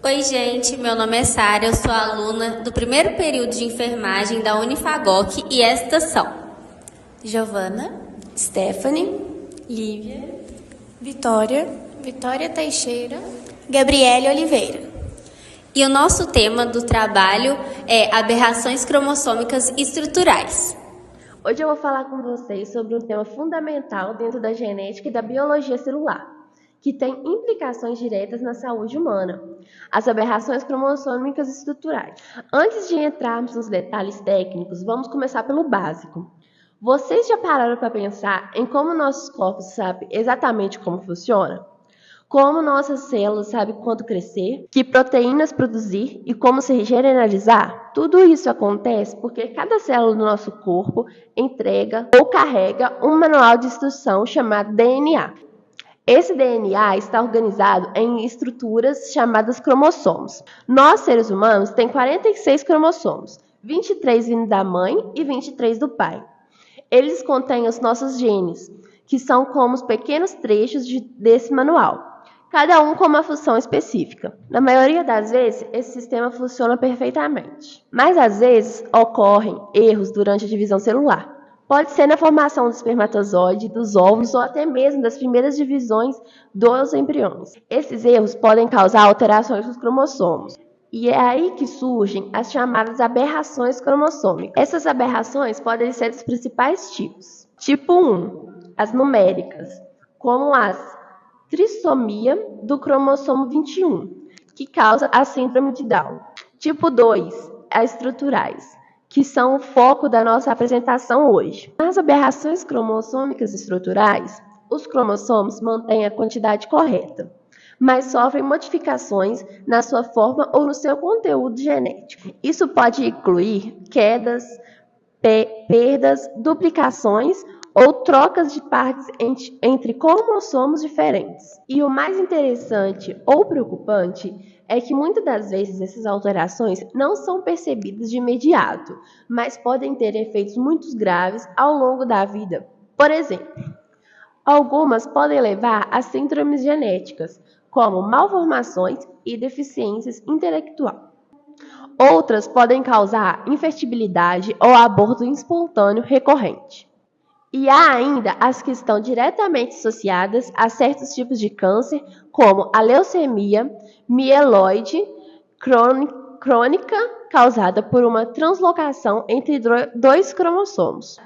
Oi, gente, meu nome é Sara, eu sou aluna do primeiro período de enfermagem da Unifagoc e estas são Giovana, Stephanie, Lívia, Vitória Teixeira, Gabriele Oliveira. E o nosso tema do trabalho é aberrações cromossômicas estruturais. Hoje eu vou falar com vocês sobre um tema fundamental dentro da genética e da biologia celular, que tem implicações diretas na saúde humana, as aberrações cromossômicas estruturais. Antes de entrarmos nos detalhes técnicos, vamos começar pelo básico. Vocês já pararam para pensar em como nossos corpos sabem exatamente como funciona? Como nossas células sabem quando crescer, que proteínas produzir e como se generalizar? Tudo isso acontece porque cada célula do nosso corpo entrega ou carrega um manual de instrução chamado DNA. Esse DNA está organizado em estruturas chamadas cromossomos. Nós, seres humanos, temos 46 cromossomos, 23 vindo da mãe e 23 do pai. Eles contêm os nossos genes, que são como os pequenos trechos desse manual, cada um com uma função específica. Na maioria das vezes, esse sistema funciona perfeitamente, mas às vezes ocorrem erros durante a divisão celular. Pode ser na formação do espermatozoide, dos óvulos ou até mesmo das primeiras divisões dos embriões. Esses erros podem causar alterações nos cromossomos. E é aí que surgem as chamadas aberrações cromossômicas. Essas aberrações podem ser dos principais tipos. Tipo 1, as numéricas, como as trissomia do cromossomo 21, que causa a síndrome de Down. Tipo 2, as estruturais, que são o foco da nossa apresentação hoje. Nas aberrações cromossômicas estruturais, os cromossomos mantêm a quantidade correta, mas sofrem modificações na sua forma ou no seu conteúdo genético. Isso pode incluir quedas, perdas, duplicações ou trocas de partes entre cromossomos diferentes. E o mais interessante ou preocupante é que muitas das vezes essas alterações não são percebidas de imediato, mas podem ter efeitos muito graves ao longo da vida. Por exemplo, algumas podem levar a síndromes genéticas, como malformações e deficiências intelectuais. Outras podem causar infertilidade ou aborto espontâneo recorrente. E há ainda as que estão diretamente associadas a certos tipos de câncer, como a leucemia mieloide crônica, causada por uma translocação entre dois cromossomos.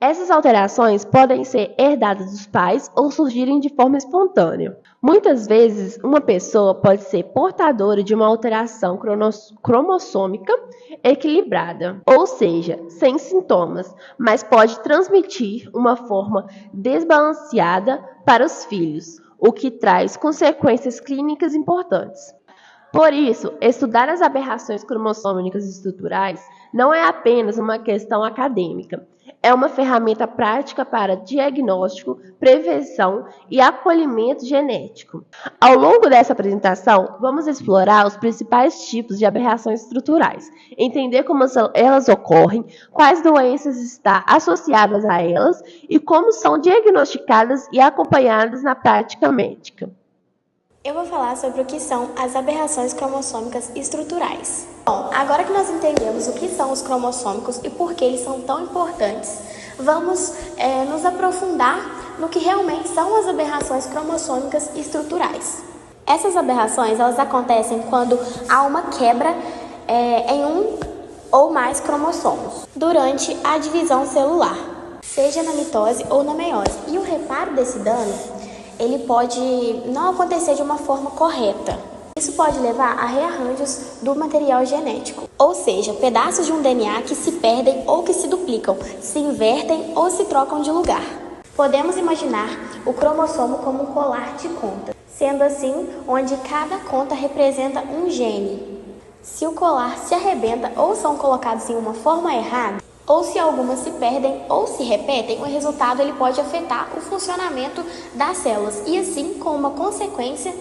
Essas alterações podem ser herdadas dos pais ou surgirem de forma espontânea. Muitas vezes, uma pessoa pode ser portadora de uma alteração cromossômica equilibrada, ou seja, sem sintomas, mas pode transmitir uma forma desbalanceada para os filhos, o que traz consequências clínicas importantes. Por isso, estudar as aberrações cromossômicas estruturais não é apenas uma questão acadêmica, é uma ferramenta prática para diagnóstico, prevenção e acolhimento genético. Ao longo dessa apresentação, vamos explorar os principais tipos de aberrações estruturais, entender como elas ocorrem, quais doenças estão associadas a elas e como são diagnosticadas e acompanhadas na prática médica. Eu vou falar sobre o que são as aberrações cromossômicas estruturais. Bom, agora que nós entendemos o que são os cromossômicos e por que eles são tão importantes, vamos nos aprofundar no que realmente são as aberrações cromossômicas estruturais. Essas aberrações, elas acontecem quando há uma quebra em um ou mais cromossomos durante a divisão celular, seja na mitose ou na meiose. E o reparo desse dano ele pode não acontecer de uma forma correta. Isso pode levar a rearranjos do material genético, ou seja, pedaços de um DNA que se perdem ou que se duplicam, se invertem ou se trocam de lugar. Podemos imaginar o cromossomo como um colar de contas, sendo assim, onde cada conta representa um gene. Se o colar se arrebenta ou são colocados em uma forma errada, ou se algumas se perdem ou se repetem, o resultado ele pode afetar o funcionamento das células e assim com uma consequência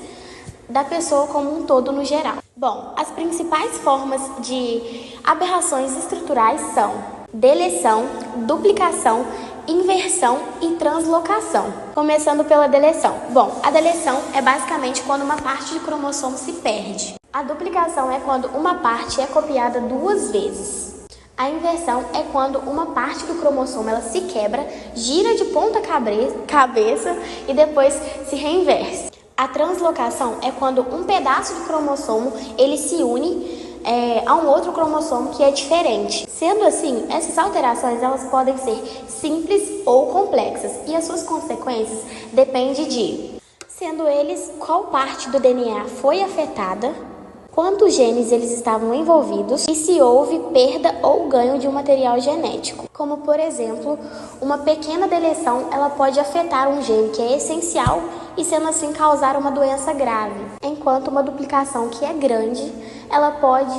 da pessoa como um todo no geral. Bom, as principais formas de aberrações estruturais são deleção, duplicação, inversão e translocação. Começando pela deleção. Bom, a deleção é basicamente quando uma parte de cromossomo se perde. A duplicação é quando uma parte é copiada duas vezes. A inversão é quando uma parte do cromossomo ela se quebra, gira de ponta cabeça e depois se reinverte. A translocação é quando um pedaço do cromossomo ele se une a um outro cromossomo que é diferente. Sendo assim, essas alterações elas podem ser simples ou complexas e as suas consequências dependem de, sendo eles, qual parte do DNA foi afetada, quantos genes eles estavam envolvidos e se houve perda ou ganho de um material genético. Como, por exemplo, uma pequena deleção ela pode afetar um gene que é essencial e, sendo assim, causar uma doença grave. Enquanto uma duplicação que é grande, ela pode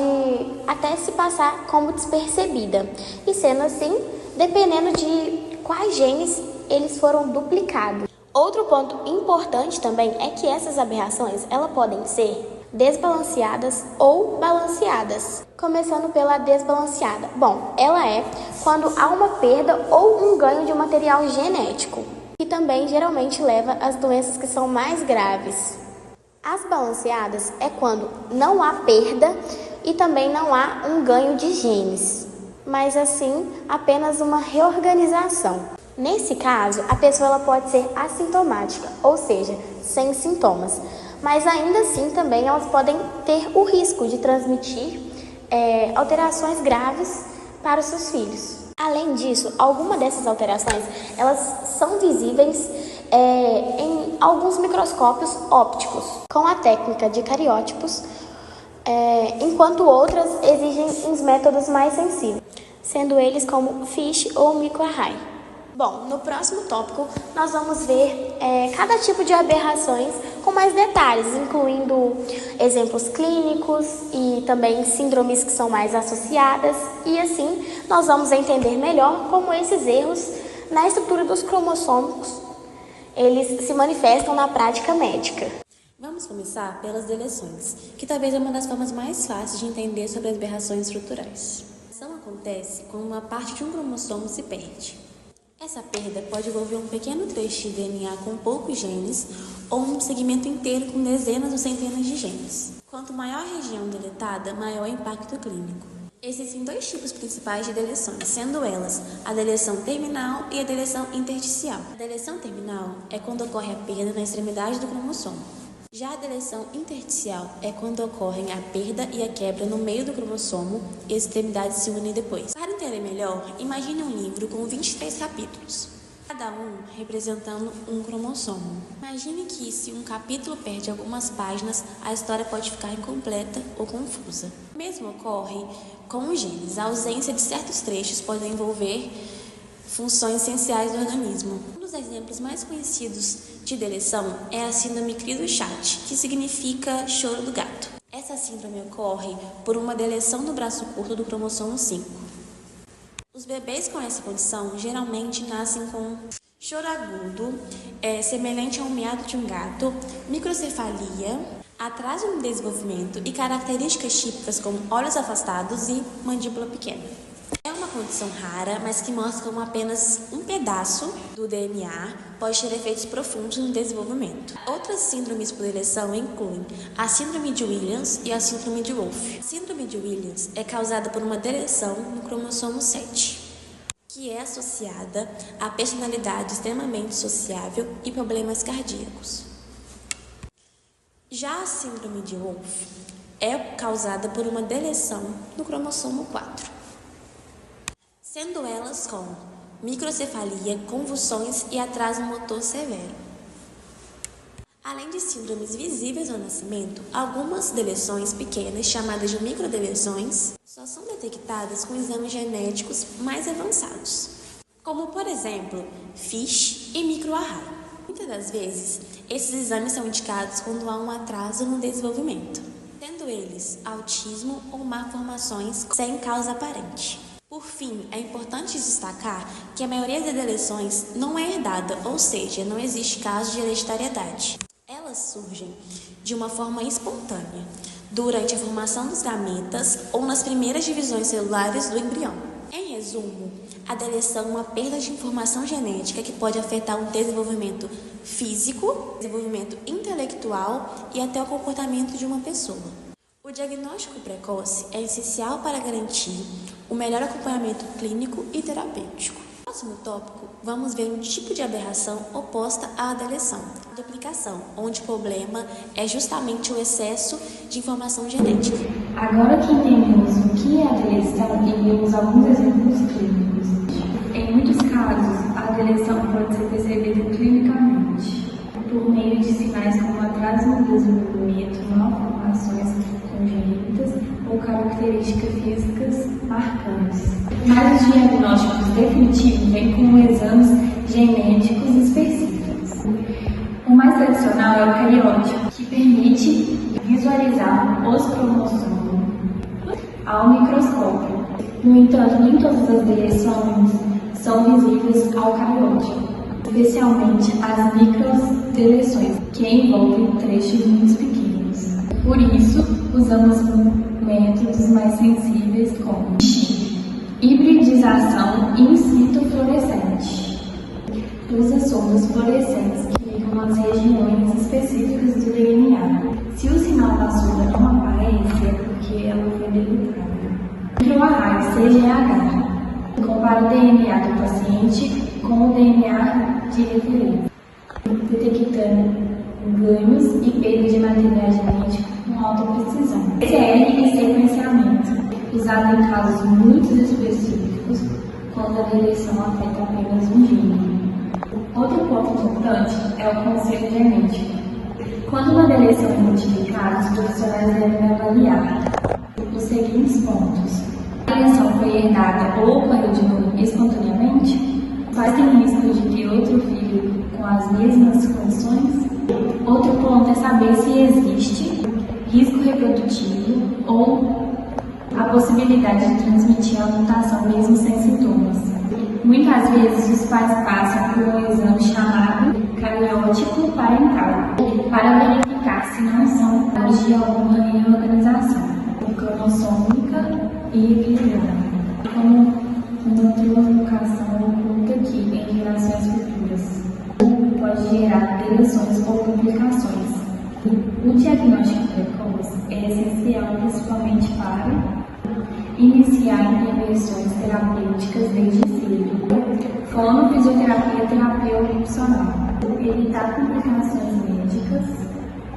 até se passar como despercebida. E, sendo assim, dependendo de quais genes eles foram duplicados. Outro ponto importante também é que essas aberrações elas podem ser desbalanceadas ou balanceadas. Começando pela desbalanceada. Bom, ela é quando há uma perda ou um ganho de um material genético, que também geralmente leva às doenças que são mais graves. As balanceadas é quando não há perda e também não há um ganho de genes, mas assim apenas uma reorganização. Nesse caso, a pessoa ela pode ser assintomática, ou seja, sem sintomas. Mas ainda assim também elas podem ter o risco de transmitir alterações graves para os seus filhos. Além disso, algumas dessas alterações elas são visíveis em alguns microscópios ópticos, com a técnica de cariótipos, enquanto outras exigem uns métodos mais sensíveis, sendo eles como FISH ou microarray. Bom, no próximo tópico nós vamos ver cada tipo de aberrações com mais detalhes, incluindo exemplos clínicos e também síndromes que são mais associadas, e assim nós vamos entender melhor como esses erros na estrutura dos cromossomos eles se manifestam na prática médica. Vamos começar pelas deleções, que talvez é uma das formas mais fáceis de entender sobre as aberrações estruturais. A deleção acontece quando uma parte de um cromossomo se perde. Essa perda pode envolver um pequeno trecho de DNA com poucos genes ou um segmento inteiro com dezenas ou centenas de genes. Quanto maior a região deletada, maior o impacto clínico. Existem dois tipos principais de deleções, sendo elas a deleção terminal e a deleção intersticial. A deleção terminal é quando ocorre a perda na extremidade do cromossomo. Já a deleção intersticial é quando ocorrem a perda e a quebra no meio do cromossomo e as extremidades se unem depois. Para entender melhor, imagine um livro com 23 capítulos, cada um representando um cromossomo. Imagine que se um capítulo perde algumas páginas, a história pode ficar incompleta ou confusa. O mesmo ocorre com os genes. A ausência de certos trechos pode envolver funções essenciais do organismo. Um dos exemplos mais conhecidos de deleção é a síndrome Cri-du-Chat, que significa choro do gato. Essa síndrome ocorre por uma deleção do braço curto do cromossomo 5. Os bebês com essa condição geralmente nascem com choro agudo, semelhante ao miado de um gato, microcefalia, atraso no desenvolvimento e características típicas como olhos afastados e mandíbula pequena. É uma condição rara, mas que mostra como apenas um pedaço do DNA pode ter efeitos profundos no desenvolvimento. Outras síndromes por deleção incluem a síndrome de Williams e a síndrome de Wolff. A síndrome de Williams é causada por uma deleção no cromossomo 7, que é associada à personalidade extremamente sociável e problemas cardíacos. Já a síndrome de Wolff é causada por uma deleção no cromossomo 4. Sendo elas com microcefalia, convulsões e atraso motor severo. Além de síndromes visíveis ao nascimento, algumas deleções pequenas, chamadas de microdeleções, só são detectadas com exames genéticos mais avançados, como, por exemplo, FISH e microarray. Muitas das vezes, esses exames são indicados quando há um atraso no desenvolvimento, sendo eles autismo ou malformações sem causa aparente. Por fim, é importante destacar que a maioria das deleções não é herdada, ou seja, não existe caso de hereditariedade. Elas surgem de uma forma espontânea, durante a formação dos gametas ou nas primeiras divisões celulares do embrião. Em resumo, a deleção é uma perda de informação genética que pode afetar o desenvolvimento físico, desenvolvimento intelectual e até o comportamento de uma pessoa. O diagnóstico precoce é essencial para garantir o melhor acompanhamento clínico e terapêutico. No próximo tópico, vamos ver um tipo de aberração oposta à deleção, a duplicação, onde o problema é justamente o excesso de informação genética. Agora que entendemos o que é a deleção e vimos alguns exemplos clínicos, em muitos casos, a deleção pode ser percebida clinicamente, por meio de sinais como atraso no desenvolvimento, malformações congênitas ou características físicas marcantes. Mas os diagnósticos definitivos vêm com exames genéticos específicos. O mais tradicional é o cariótipo, que permite visualizar os cromossomos ao microscópio. No entanto, nem todas as deleções são visíveis ao cariótipo, especialmente as microdeleções, que envolvem trechos muito pequenos. Por isso, usamos métodos mais sensíveis como hibridização in situ fluorescente. Usa sondas fluorescentes que ligam as regiões específicas do DNA. Se o sinal da sonda não aparece, é porque ela foi deletada. Microarraio CGH compara o DNA do paciente com o DNA de referência, detectando ganhos e perda de material genético com alta precisão. PCR e sequenciamento, usado em casos muito específicos, quando a deleção afeta apenas um gene. Outro ponto importante é o conselho genético. Quando uma deleção é notificada, os profissionais devem avaliar os seguintes pontos. A deleção foi herdada ou ocorreu de novo espontaneamente? Quais têm risco de ter outro filho com as mesmas condições? Outro ponto é saber se existe risco reprodutivo ou a possibilidade de transmitir a mutação mesmo sem sintomas. Muitas vezes os pais passam por um exame chamado cariótipo parental para verificar se não são de alguma reorganização cromossômica e equilibrada, como uma translocação oculta que, em gerações futuras, pode gerar deleções ou complicações. O diagnóstico precoce é essencial principalmente para iniciar intervenções terapêuticas desde cedo, fonofisioterapia, terapia ocupacional, evitar complicações médicas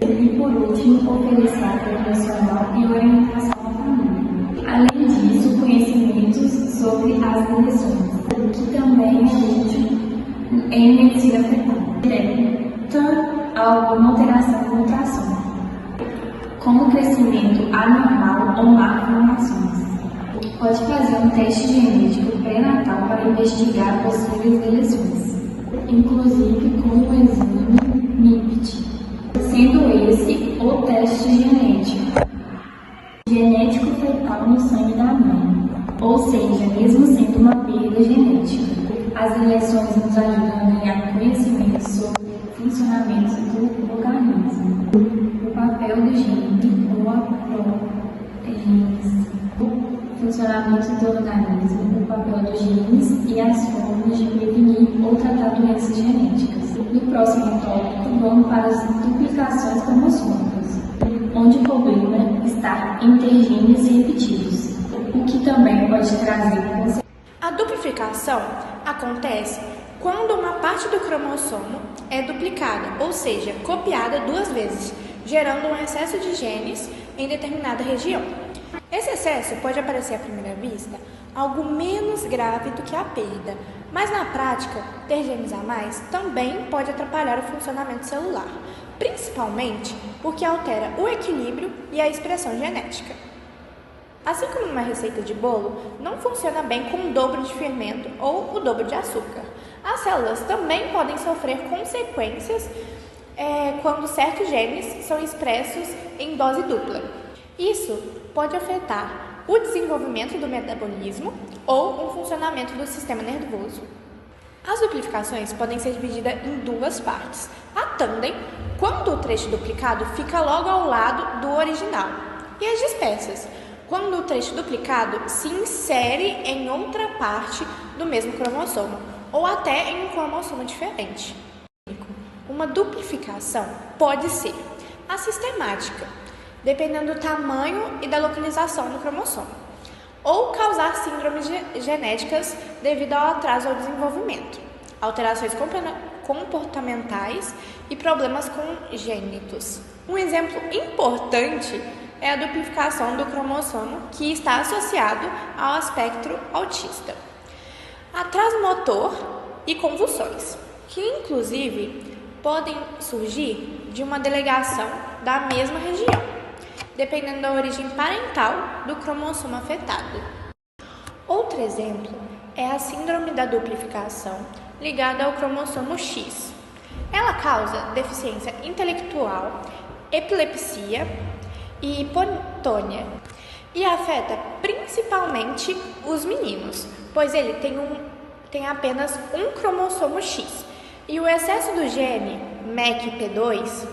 e, por último, oferecer apoio emocional e orientação à família. Além disso, conhecimentos sobre as deleções, que também é útil em medicina fetal, direta a alguma alteração do ultrassom, como crescimento anormal ou malformações. Pode fazer um teste genético pré-natal para investigar possíveis deleções, inclusive com o exame NIPT, sendo esse o teste genético fetal no sangue da mãe, ou seja, mesmo sendo uma perda genética. As deleções nos ajudam a ganhar conhecimento sobre o funcionamento do organismo, o papel do gene ou a proteína, o funcionamento do organismo, o papel dos genes e as formas de prevenir ou tratar doenças genéticas. No próximo tópico, vamos para as duplicações cromossômicas, onde o problema está em ter genes repetidos, o que também pode trazer consequências. A duplicação acontece quando uma parte do cromossomo é duplicada, ou seja, copiada duas vezes, gerando um excesso de genes em determinada região. Esse excesso pode aparecer à primeira vista algo menos grave do que a perda, mas na prática, ter genes a mais também pode atrapalhar o funcionamento celular, principalmente porque altera o equilíbrio e a expressão genética. Assim como numa receita de bolo, não funciona bem com o dobro de fermento ou o dobro de açúcar. As células também podem sofrer consequências quando certos genes são expressos em dose dupla. Isso pode afetar o desenvolvimento do metabolismo ou o funcionamento do sistema nervoso. As duplicações podem ser divididas em duas partes. A tandem, quando o trecho duplicado fica logo ao lado do original, e as dispersas, quando o trecho duplicado se insere em outra parte do mesmo cromossomo, ou até em um cromossomo diferente. Uma duplicação pode ser assistemática, dependendo do tamanho e da localização do cromossomo, ou causar síndromes genéticas devido ao atraso ao desenvolvimento, alterações comportamentais e problemas congênitos. Um exemplo importante é a duplicação do cromossomo, que está associado ao espectro autista, atraso motor e convulsões, que inclusive podem surgir de uma delegação da mesma região, dependendo da origem parental do cromossomo afetado. Outro exemplo é a síndrome da duplicação ligada ao cromossomo X. Ela causa deficiência intelectual, epilepsia e hipotônia e afeta principalmente os meninos, pois ele tem apenas um cromossomo X e o excesso do gene MECP2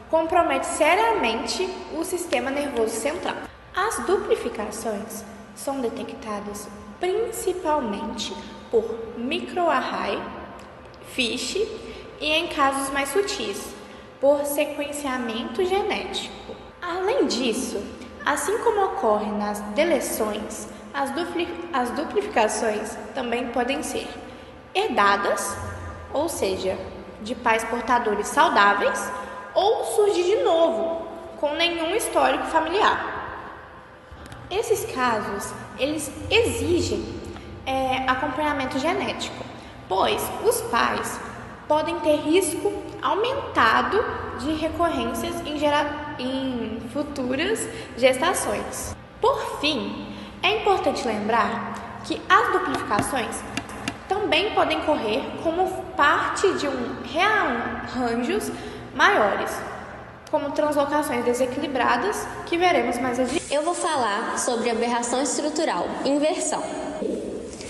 compromete seriamente o sistema nervoso central. As duplicações são detectadas principalmente por microarray, FISH e, em casos mais sutis, por sequenciamento genético. Além disso, assim como ocorre nas deleções, as duplicações também podem ser herdadas, ou seja, de pais portadores saudáveis, ou surgir de novo, com nenhum histórico familiar. Esses casos, eles exigem acompanhamento genético, pois os pais podem ter risco aumentado de recorrências em futuras gestações. Por fim, é importante lembrar que as duplicações também podem ocorrer como parte de rearranjos maiores, como translocações desequilibradas, que veremos mais adiante. Eu vou falar sobre aberração estrutural, inversão.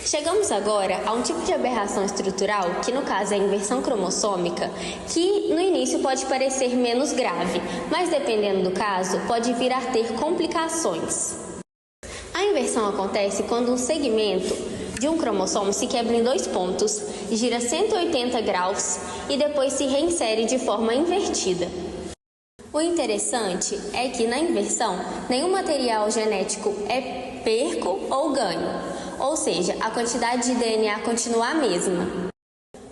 Chegamos agora a um tipo de aberração estrutural, que no caso é a inversão cromossômica, que no início pode parecer menos grave, mas dependendo do caso, pode vir a ter complicações. A inversão acontece quando um segmento de um cromossomo se quebra em 2 pontos, gira 180 graus e depois se reinsere de forma invertida. O interessante é que na inversão, nenhum material genético é perco ou ganho, ou seja, a quantidade de DNA continua a mesma.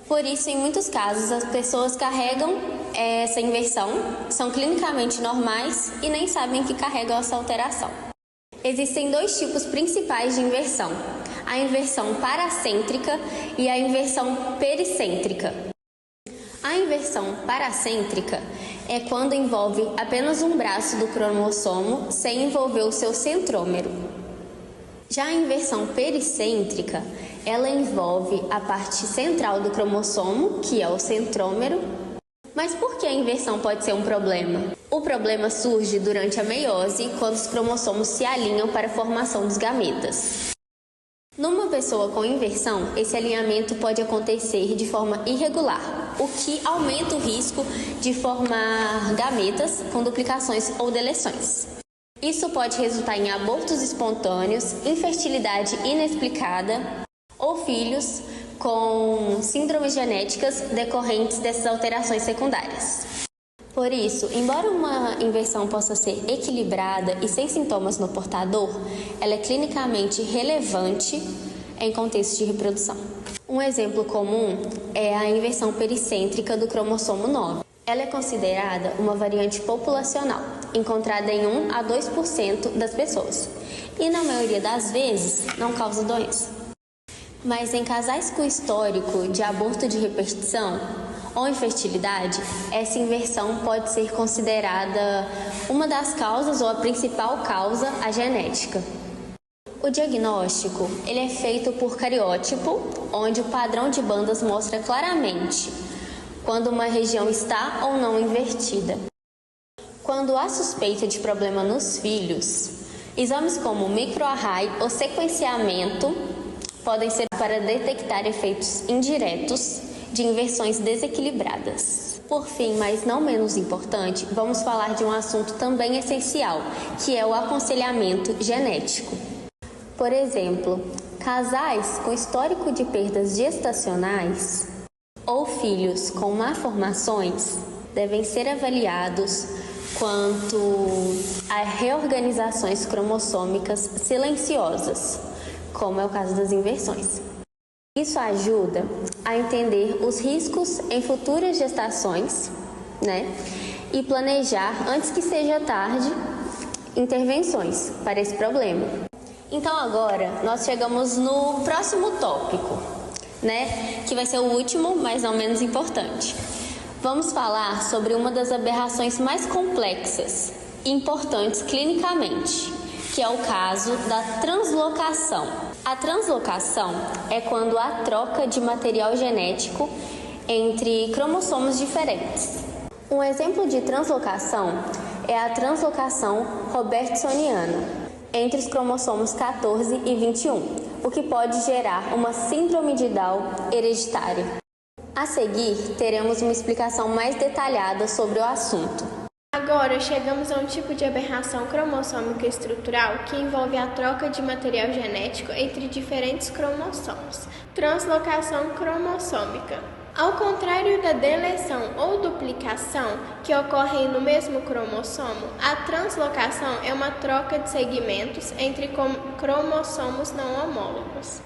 Por isso, em muitos casos, as pessoas carregam essa inversão, são clinicamente normais e nem sabem que carregam essa alteração. Existem 2 tipos principais de inversão: a inversão paracêntrica e a inversão pericêntrica. A inversão paracêntrica é quando envolve apenas um braço do cromossomo sem envolver o seu centrômero. Já a inversão pericêntrica, ela envolve a parte central do cromossomo, que é o centrômero. Mas por que a inversão pode ser um problema? O problema surge durante a meiose, quando os cromossomos se alinham para a formação dos gametas. Numa pessoa com inversão, esse alinhamento pode acontecer de forma irregular, o que aumenta o risco de formar gametas com duplicações ou deleções. Isso pode resultar em abortos espontâneos, infertilidade inexplicada ou filhos com síndromes genéticas decorrentes dessas alterações secundárias. Por isso, embora uma inversão possa ser equilibrada e sem sintomas no portador, ela é clinicamente relevante em contexto de reprodução. Um exemplo comum é a inversão pericêntrica do cromossomo 9. Ela é considerada uma variante populacional, encontrada em 1 a 2% das pessoas, e na maioria das vezes não causa doença. Mas em casais com histórico de aborto de repetição ou infertilidade, essa inversão pode ser considerada uma das causas ou a principal causa, a genética. O diagnóstico ele é feito por cariótipo, onde o padrão de bandas mostra claramente quando uma região está ou não invertida. Quando há suspeita de problema nos filhos, exames como microarray ou sequenciamento podem ser para detectar efeitos indiretos de inversões desequilibradas. Por fim, mas não menos importante, vamos falar de um assunto também essencial, que é o aconselhamento genético. Por exemplo, casais com histórico de perdas gestacionais ou filhos com malformações devem ser avaliados quanto a reorganizações cromossômicas silenciosas, como é o caso das inversões. Isso ajuda a entender os riscos em futuras gestações, e planejar, antes que seja tarde, intervenções para esse problema. Então agora nós chegamos no próximo tópico, que vai ser o último, mas não menos importante. Vamos falar sobre uma das aberrações mais complexas e importantes clinicamente, que é o caso da translocação. A translocação é quando há troca de material genético entre cromossomos diferentes. Um exemplo de translocação é a translocação robertsoniana entre os cromossomos 14 e 21, o que pode gerar uma síndrome de Down hereditária. A seguir, teremos uma explicação mais detalhada sobre o assunto. Agora chegamos a um tipo de aberração cromossômica estrutural que envolve a troca de material genético entre diferentes cromossomos. Translocação cromossômica. Ao contrário da deleção ou duplicação, que ocorrem no mesmo cromossomo, a translocação é uma troca de segmentos entre cromossomos não homólogos.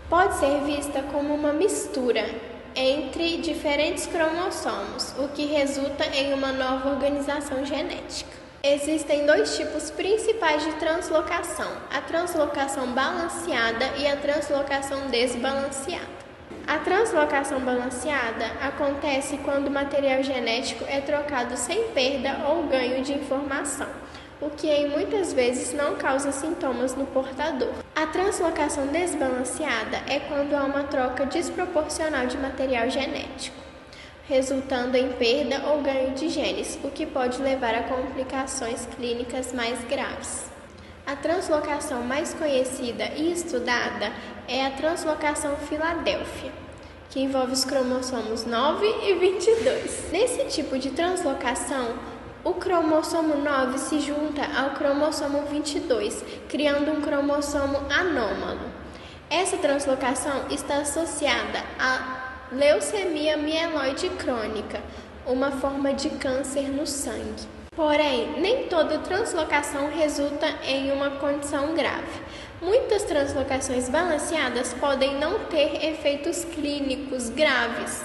Pode ser vista como uma mistura entre diferentes cromossomos, o que resulta em uma nova organização genética. Existem dois tipos principais de translocação: a translocação balanceada e a translocação desbalanceada. A translocação balanceada acontece quando o material genético é trocado sem perda ou ganho de informação, o que muitas vezes não causa sintomas no portador. A translocação desbalanceada é quando há uma troca desproporcional de material genético, resultando em perda ou ganho de genes, o que pode levar a complicações clínicas mais graves. A translocação mais conhecida e estudada é a translocação Filadélfia, que envolve os cromossomos 9 e 22. Nesse tipo de translocação, o cromossomo 9 se junta ao cromossomo 22, criando um cromossomo anômalo. Essa translocação está associada à leucemia mieloide crônica, uma forma de câncer no sangue. Porém, nem toda translocação resulta em uma condição grave. Muitas translocações balanceadas podem não ter efeitos clínicos graves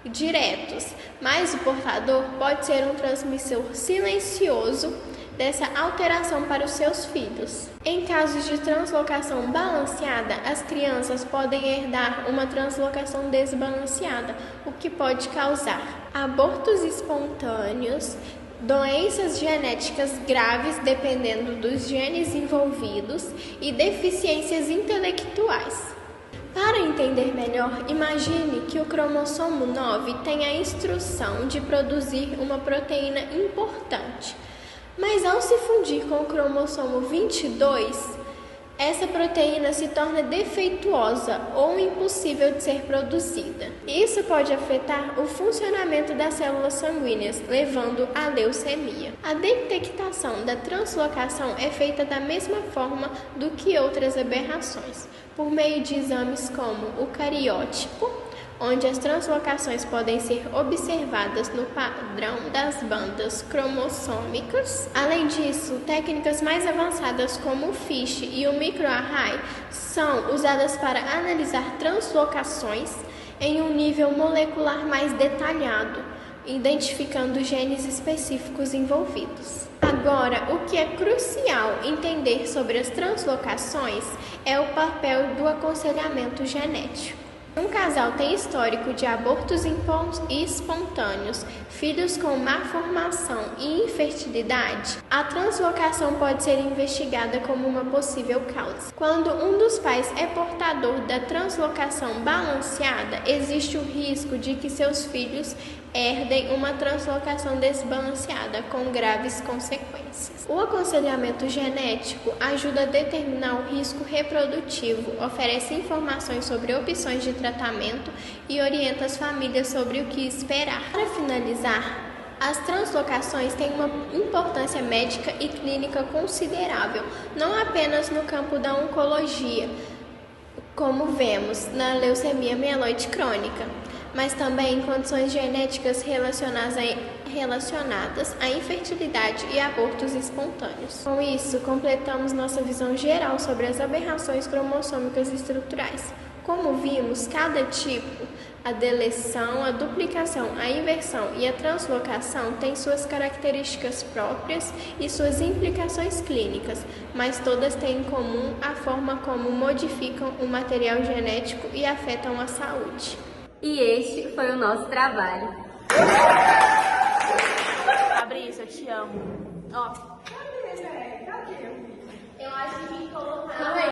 diretos, mas o portador pode ser um transmissor silencioso dessa alteração para os seus filhos. Em casos de translocação balanceada, as crianças podem herdar uma translocação desbalanceada, o que pode causar abortos espontâneos, doenças genéticas graves dependendo dos genes envolvidos e deficiências intelectuais. Para entender melhor, imagine que o cromossomo 9 tem a instrução de produzir uma proteína importante, mas ao se fundir com o cromossomo 22, essa proteína se torna defeituosa ou impossível de ser produzida. Isso pode afetar o funcionamento das células sanguíneas, levando à leucemia. A detectação da translocação é feita da mesma forma do que outras aberrações, por meio de exames como o cariótipo, onde as translocações podem ser observadas no padrão das bandas cromossômicas. Além disso, técnicas mais avançadas como o FISH e o microarray são usadas para analisar translocações em um nível molecular mais detalhado, identificando genes específicos envolvidos. Agora, o que é crucial entender sobre as translocações é o papel do aconselhamento genético. Um casal tem histórico de abortos espontâneos, filhos com má formação e infertilidade, a translocação pode ser investigada como uma possível causa. Quando um dos pais é portador da translocação balanceada, existe o risco de que seus filhos herdem uma translocação desbalanceada com graves consequências. O aconselhamento genético ajuda a determinar o risco reprodutivo, oferece informações sobre opções de tratamento e orienta as famílias sobre o que esperar. Para finalizar, as translocações têm uma importância médica e clínica considerável, não apenas no campo da oncologia, como vemos na leucemia mieloide crônica, mas também condições genéticas relacionadas à infertilidade e abortos espontâneos. Com isso, completamos nossa visão geral sobre as aberrações cromossômicas estruturais. Como vimos, cada tipo, a deleção, a duplicação, a inversão e a translocação têm suas características próprias e suas implicações clínicas, mas todas têm em comum a forma como modificam o material genético e afetam a saúde. E este foi o nosso trabalho. Fabrício, eu te amo. Ó. Eu acho que colocar.